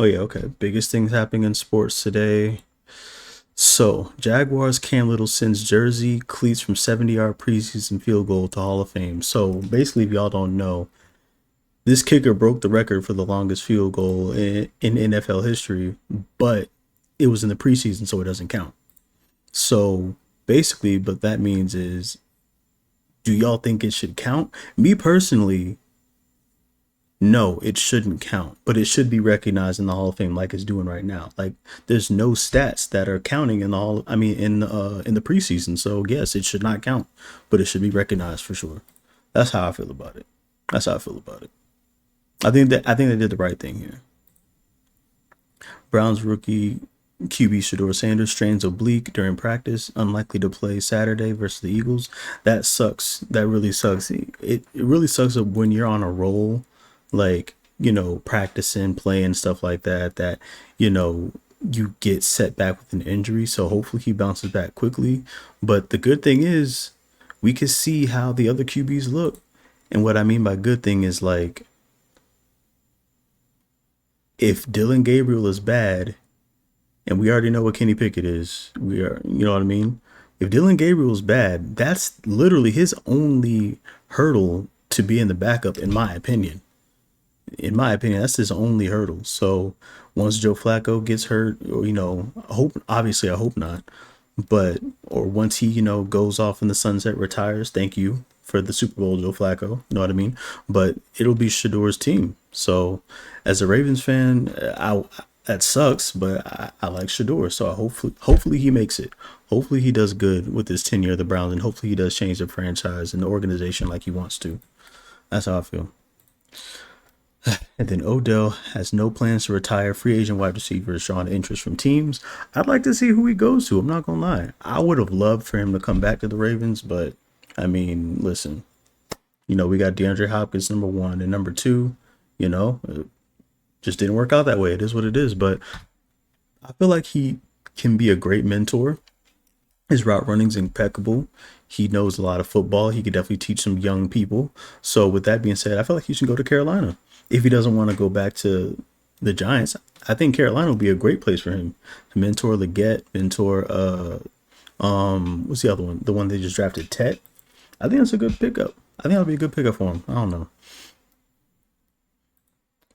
Oh yeah, okay. Biggest things happening in sports today. So, Jaguars Cam Little sends jersey cleats from 70-yard preseason field goal to Hall of Fame. So, basically, if y'all don't know, this kicker broke the record for the longest field goal in NFL history, but it was in the preseason, so it doesn't count. So, basically, what that means is, do y'all think it should count? Me personally, no, it shouldn't count, but it should be recognized in the Hall of Fame like it's doing right now. Like there's no stats that are counting in the hall. I mean, in the preseason. So yes, it should not count, but it should be recognized for sure. That's how I feel about it. That's how I feel about it. I think they did the right thing here. Browns rookie QB Shador Sanders strains oblique during practice, unlikely to play Saturday versus the Eagles. That sucks. That really sucks. It really sucks when you're on a roll, like, practicing, playing, stuff like that, you know, you get set back with an injury. So hopefully he bounces back quickly. But the good thing is we can see how the other QBs look. And what I mean by good thing is like if Dylan Gabriel is bad, and we already know what Kenny Pickett is. You know what I mean? If Dylan Gabriel's bad, that's literally his only hurdle to be in the backup, in my opinion. In my opinion, that's his only hurdle. So once Joe Flacco gets hurt, or I hope not, but or once he goes off in the sunset, retires. Thank you for the Super Bowl, Joe Flacco. You know what I mean? But it'll be Shador's team. So as a Ravens fan, I that sucks, but I like Shador. So hopefully he makes it. Hopefully he does good with his tenure of the Browns, and hopefully he does change the franchise and the organization like he wants to. That's how I feel. And then Odell has no plans to retire. Free agent wide receivers drawing interest from teams. I'd like to see who he goes to. I'm not gonna lie. I would have loved for him to come back to the Ravens, but I mean, listen. We got DeAndre Hopkins number one and number two. It just didn't work out that way. It is what it is. But I feel like he can be a great mentor. His route running's impeccable. He knows a lot of football. He could definitely teach some young people. So with that being said, I feel like he should go to Carolina. If he doesn't want to go back to the Giants, I think Carolina would be a great place for him to mentor Leggett, mentor what's the other one? The one they just drafted, Tet. I think that's a good pickup. I think that'll be a good pickup for him. I don't know.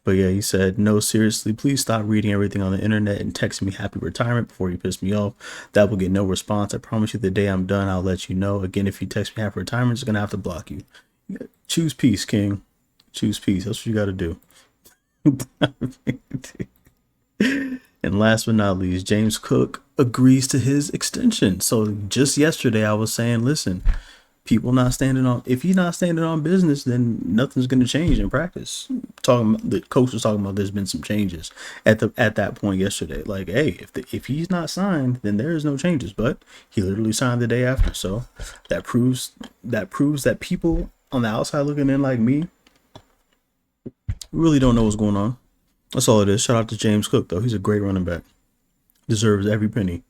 But yeah, he said, no, seriously, please stop reading everything on the internet and text me happy retirement before you piss me off. That will get no response. I promise you the day I'm done, I'll let you know. Again, if you text me happy retirement, it's going to have to block you. Choose peace, King. Choose peace. That's what you got to do. And last but not least, James Cook agrees to his extension. So just yesterday, I was saying, listen, people not standing on, if he's not standing on business, then nothing's going to change in practice. The coach was talking about there's been some changes at that point yesterday. Like, hey, if he's not signed, then there is no changes. But he literally signed the day after. So that people on the outside looking in like me really don't know what's going on. That's all it is. Shout out to James Cook though. He's a great running back. Deserves every penny.